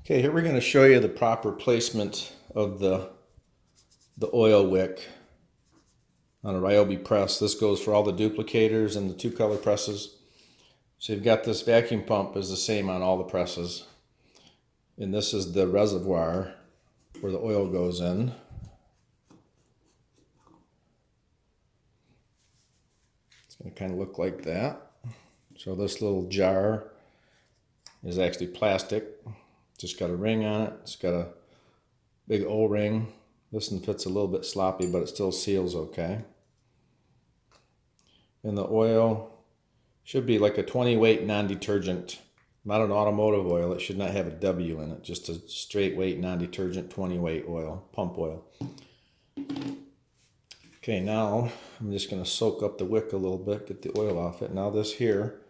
Okay, here we're going to show you the proper placement of the oil wick on a Ryobi press. This goes for all the duplicators and the two color presses. So you've got this vacuum pump is the same on all the presses. And this is the reservoir where the oil goes in. It's going to kind of look like that. So this little jar is actually plastic. Just got a ring on it. It's got a big O-ring. This one fits a little bit sloppy, but it still seals okay. And the oil should be like a 20 weight non-detergent, not an automotive oil. It should not have a W in it, just a straight weight non-detergent 20 weight oil, pump oil. Okay, now I'm just going to soak up the wick a little bit, get the oil off it. Now this here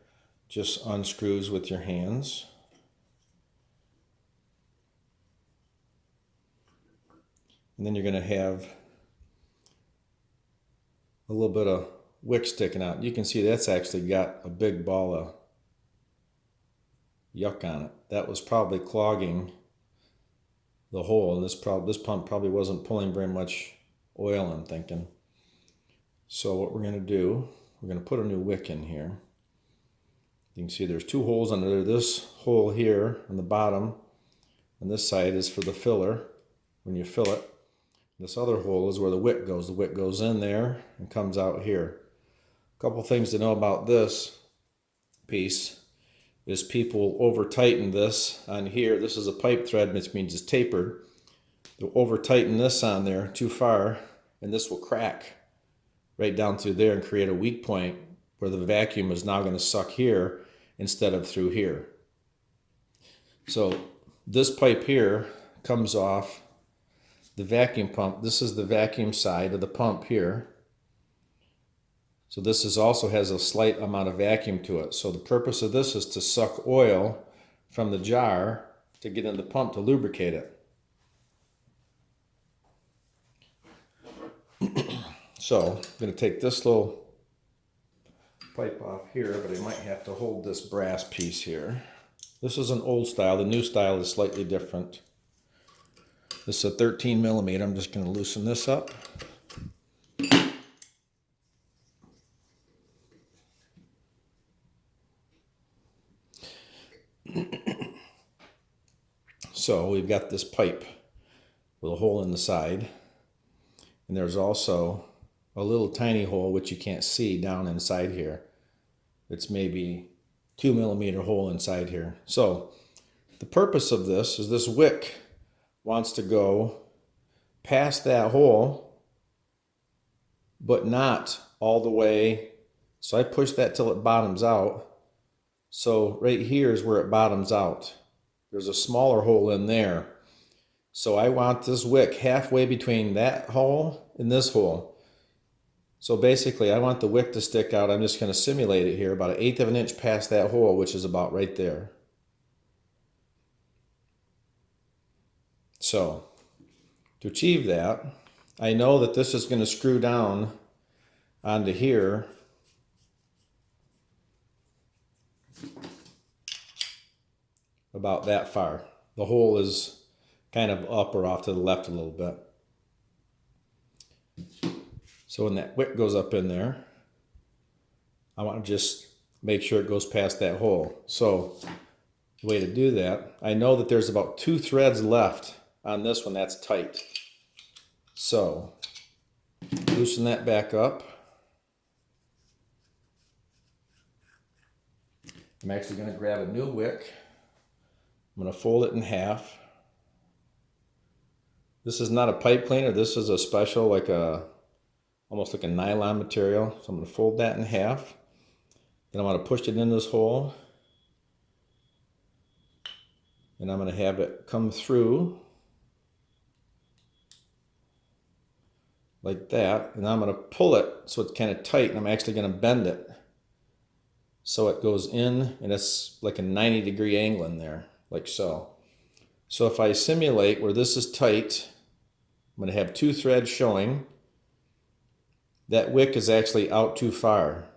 just unscrews with your hands. And then you're going to have a little bit of wick sticking out. You can see that's actually got a big ball of yuck on it. That was probably clogging the hole, and this pump probably wasn't pulling very much oil, I'm thinking. So what we're going to do, we're going to put a new wick in here. You can see there's two holes under there. This hole here on the bottom and this side is for the filler when you fill it. This other hole is where the wick goes. The wick goes in there and comes out here. A couple things to know about this piece is people over tighten this on here. This is a pipe thread, which means it's tapered. They'll over tighten this on there too far, and this will crack right down through there and create a weak point where the vacuum is now going to suck here instead of through here. So this pipe here comes off the vacuum pump. This is the vacuum side of the pump here. So this is also has a slight amount of vacuum to it. So the purpose of this is to suck oil from the jar to get in the pump to lubricate it. So I'm going to take this little pipe off here, but I might have to hold this brass piece here. This is an old style. The new style is slightly different. This is a 13 millimeter. I'm just going to loosen this up. So we've got this pipe with a hole in the side. And there's also a little tiny hole, which you can't see down inside here. It's maybe 2 millimeter hole inside here. So the purpose of this is this wick wants to go past that hole, but not all the way. So I push that till it bottoms out. So right here is where it bottoms out. There's a smaller hole in there. So I want this wick halfway between that hole and this hole. So basically I want the wick to stick out. I'm just going to simulate it here, about 1/8 of an inch past that hole, which is about right there. So to achieve that, I know that this is going to screw down onto here. About that far. The hole is kind of up or off to the left a little bit. So when that wick goes up in there, I want to just make sure it goes past that hole. So the way to do that, I know that there's about 2 threads left on this one that's tight. So loosen that back up. I'm actually going to grab a new wick. I'm going to fold it in half. This is not a pipe cleaner. This is a special, almost like a nylon material. So I'm going to fold that in half. Then I want to push it in this hole. And I'm going to have it come through like that. And I'm going to pull it so it's kind of tight. And I'm actually going to bend it so it goes in, and it's like a 90-degree angle in there, like so. So if I simulate where this is tight, I'm going to have 2 threads showing. That wick is actually out too far.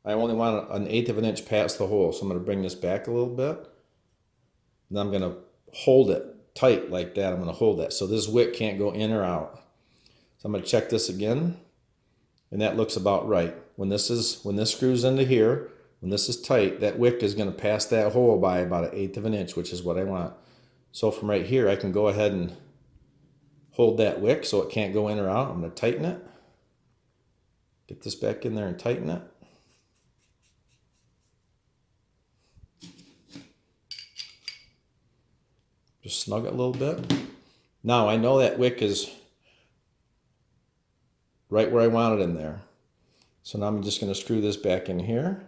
I only want 1/8 of an inch past the hole, so I'm going to bring this back a little bit. Then I'm going to hold it tight like that. I'm going to hold that. So this wick can't go in or out. So I'm going to check this again. And that looks about right. When this screws into here, when this is tight, that wick is going to pass that hole by about 1/8 of an inch, which is what I want. So from right here, I can go ahead and hold that wick so it can't go in or out. I'm going to tighten it. Get this back in there and tighten it. Just snug it a little bit. Now I know that wick is right where I want it in there. So now I'm just going to screw this back in here.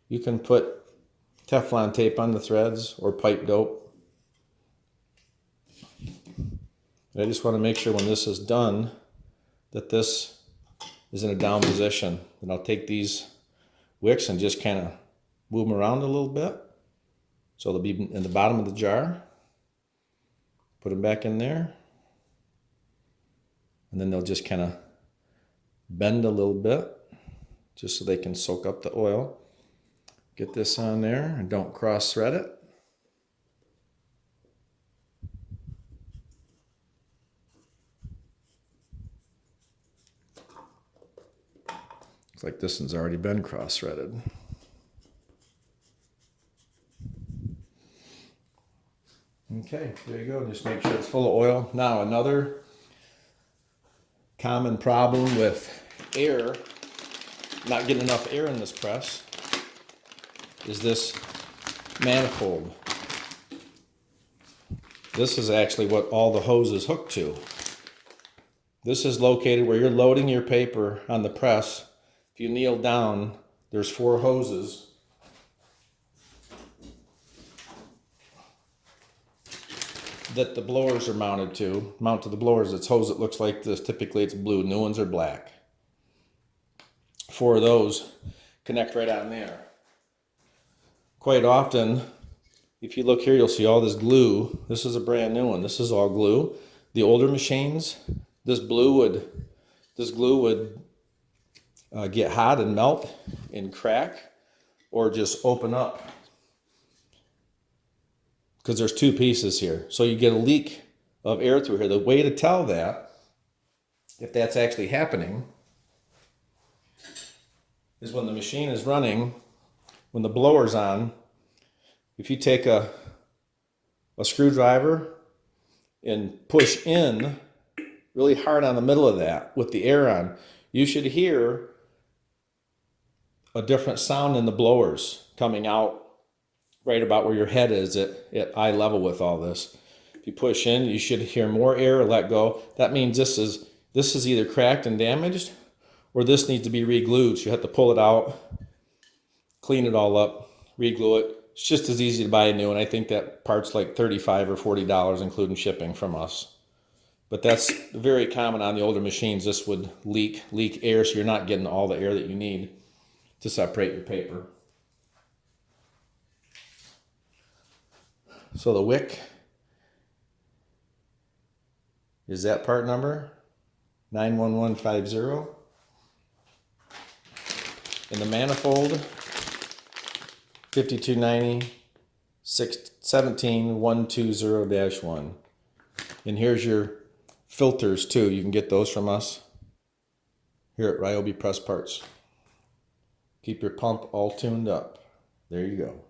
You can put Teflon tape on the threads or pipe dope. I just want to make sure when this is done that this is in a down position. Then I'll take these wicks and just kind of move them around a little bit. So they'll be in the bottom of the jar. Put them back in there. And then they'll just kind of bend a little bit just so they can soak up the oil. Get this on there and don't cross thread it. Looks like this one's already been cross threaded. Okay, there you go. Just make sure it's full of oil. Now another common problem with air, not getting enough air in this press, is this manifold. This is actually what all the hose is hooked to. This is located where you're loading your paper on the press. If you kneel down, there's 4 hoses. That the blowers are mounted to. Mount to the blowers, it's hose that looks like this. Typically it's blue, new ones are black. 4 of those connect right on there. Quite often, if you look here, you'll see all this glue. This is a brand new one. This is all glue. The older machines, this glue would get hot and melt and crack, or just open up. Because there's 2 pieces here. So you get a leak of air through here. The way to tell that, if that's actually happening, is when the machine is running, when the blower's on, if you take a screwdriver and push in really hard on the middle of that with the air on, you should hear a different sound in the blowers coming out right about where your head is at eye level with all this. If you push in, you should hear more air or let go. That means this is either cracked and damaged, or this needs to be re-glued. So you have to pull it out, clean it all up, re-glue it. It's just as easy to buy a new one. I think that part's like $35 or $40, including shipping from us. But that's very common on the older machines. This would leak air, so you're not getting all the air that you need to separate your paper. So the wick is that part number 91150, and the manifold 5290 17120-1. And here's your filters too. You can get those from us here at Ryobi Press Parts. Keep your pump all tuned up. There you go.